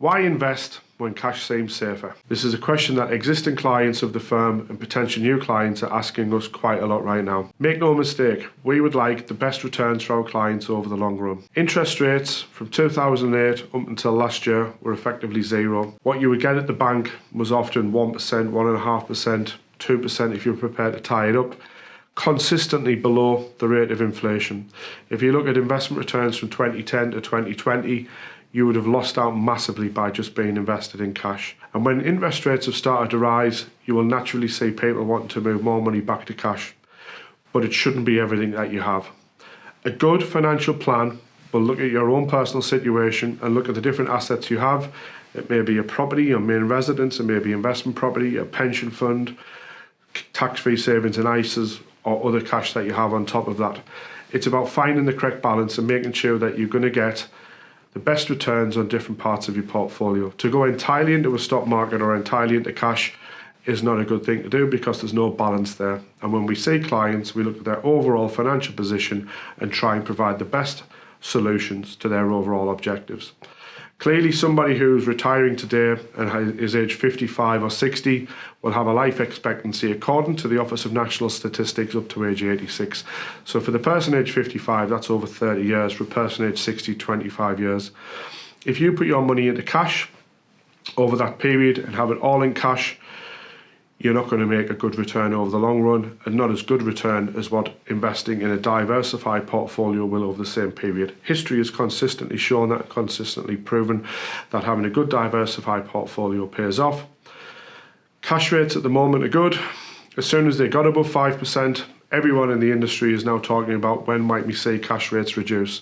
Why invest when cash seems safer? This is a question that existing clients of the firm and potential new clients are asking us quite a lot right now. Make no mistake, we would like the best returns for our clients over the long run. Interest rates from 2008 up until last year were effectively zero. What you would get at the bank was often 1%, 1.5%, 2% if you're prepared to tie it up, consistently below the rate of inflation. If you look at investment returns from 2010 to 2020, you would have lost out massively by just being invested in cash. And when interest rates have started to rise, you will naturally see people wanting to move more money back to cash. But it shouldn't be everything that you have. A good financial plan will look at your own personal situation and look at the different assets you have. It may be a property, your main residence, it may be investment property, a pension fund, tax-free savings and ISAs, or other cash that you have on top of that. It's about finding the correct balance and making sure that you're going to get the best returns on different parts of your portfolio. To go entirely into a stock market or entirely into cash is not a good thing to do because there's no balance there. And when we see clients, we look at their overall financial position and try and provide the best solutions to their overall objectives. Clearly, somebody who's retiring today and is age 55 or 60 will have a life expectancy, according to the Office of National Statistics, up to age 86. So for the person age 55, that's over 30 years. For a person age 60, 25 years. If you put your money into cash over that period and have it all in cash, you're not going to make a good return over the long run, and not as good return as what investing in a diversified portfolio will over the same period. History has consistently shown that, consistently proven that having a good diversified portfolio pays off. Cash rates at the moment are good. As soon as they got above 5%, everyone in the industry is now talking about when might we see cash rates reduce.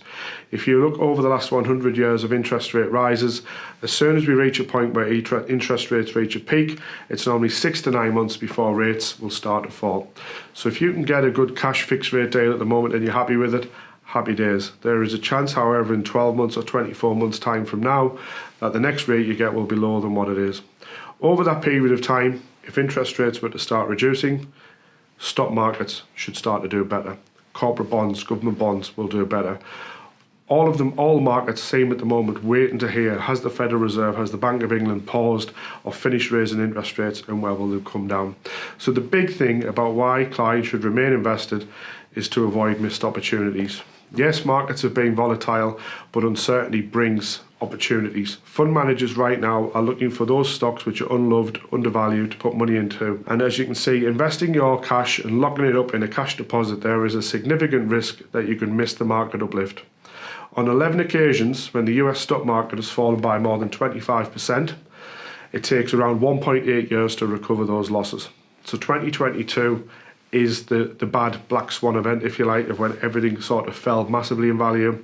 If you look over the last 100 years of interest rate rises, as soon as we reach a point where interest rates reach a peak, it's normally 6 to 9 months before rates will start to fall. So if you can get a good cash fixed rate deal at the moment and you're happy with it, happy days. There is a chance, however, in 12 months or 24 months time from now, that the next rate you get will be lower than what it is. Over that period of time, if interest rates were to start reducing, stock markets should start to do better. Corporate bonds, government bonds will do better. All markets seem at the moment waiting to hear, has the Federal Reserve, has the Bank of England paused or finished raising interest rates, and where will they come down? So the big thing about why clients should remain invested is to avoid missed opportunities. Yes, markets have been volatile, but uncertainty brings opportunities. Fund managers right now are looking for those stocks which are unloved, undervalued to put money into. And as you can see, investing your cash and locking it up in a cash deposit, there is a significant risk that you can miss the market uplift. On 11 occasions, when the US stock market has fallen by more than 25%, it takes around 1.8 years to recover those losses. So 2022 is the bad black swan event, if you like, of when everything sort of fell massively in value.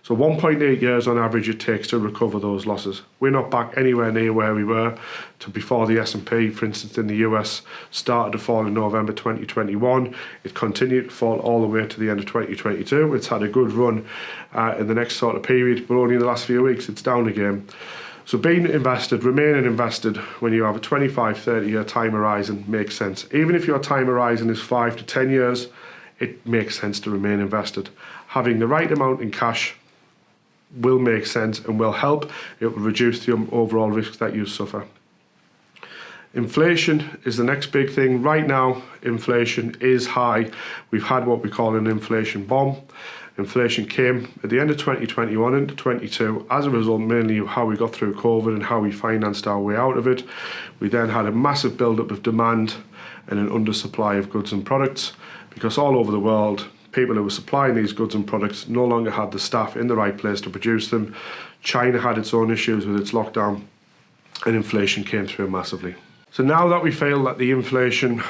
So 1.8 years on average it takes to recover those losses. We're not back anywhere near where we were to before the S&P, for instance, in the US started to fall in November 2021. It continued to fall all the way to the end of 2022. It's had a good run in the next sort of period, but only in the last few weeks it's down again. So being invested, remaining invested when you have a 25, 30 year time horizon makes sense. Even if your time horizon is 5 to 10 years, it makes sense to remain invested. Having the right amount in cash will make sense and will help. It will reduce the overall risks that you suffer. Inflation is the next big thing. Right now, inflation is high. We've had what we call an inflation bomb. Inflation came at the end of 2021 into 22 as a result mainly of how we got through COVID and how we financed our way out of it. We then had a massive build-up of demand and an undersupply of goods and products because all over the world, people who were supplying these goods and products no longer had the staff in the right place to produce them. China had its own issues with its lockdown and inflation came through massively. So now that we feel that the inflation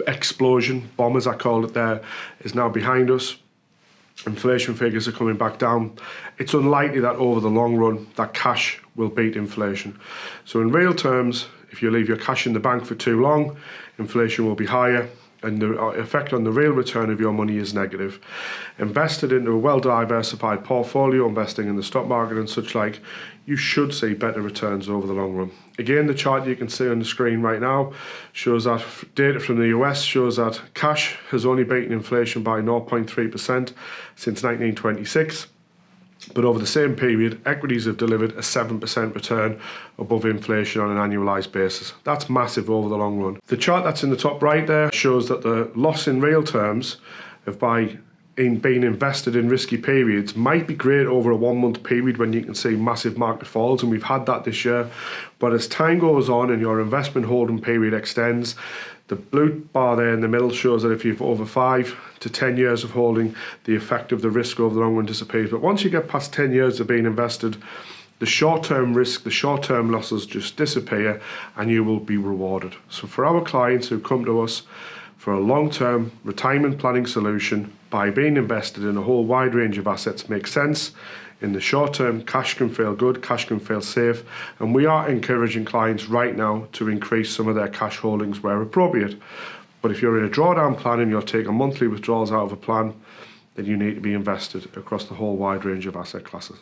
explosion, bomb as I called it there, is now behind us, inflation figures are coming back down, it's unlikely that over the long run that cash will beat inflation. So in real terms, if you leave your cash in the bank for too long, inflation will be higher and the effect on the real return of your money is negative. Invested into a well-diversified portfolio, investing in the stock market and such like, you should see better returns over the long run. Again, the chart you can see on the screen right now shows that data from the US shows that cash has only beaten inflation by 0.3% since 1926. But over the same period, equities have delivered a 7% return above inflation on an annualised basis. That's massive over the long run. The chart that's in the top right there shows that the loss in real terms of being invested in risky periods might be great over a 1 month period when you can see massive market falls, and we've had that this year. But as time goes on and your investment holding period extends, the blue bar there in the middle shows that if you've over 5 to 10 years of holding, the effect of the risk over the long run disappears. But once you get past 10 years of being invested, the short-term risk, the short-term losses just disappear and you will be rewarded. So for our clients who come to us for a long-term retirement planning solution, by being invested in a whole wide range of assets makes sense. In the short term, cash can feel good, cash can feel safe, and we are encouraging clients right now to increase some of their cash holdings where appropriate. But if you're in a drawdown plan and you're taking monthly withdrawals out of a plan, then you need to be invested across the whole wide range of asset classes.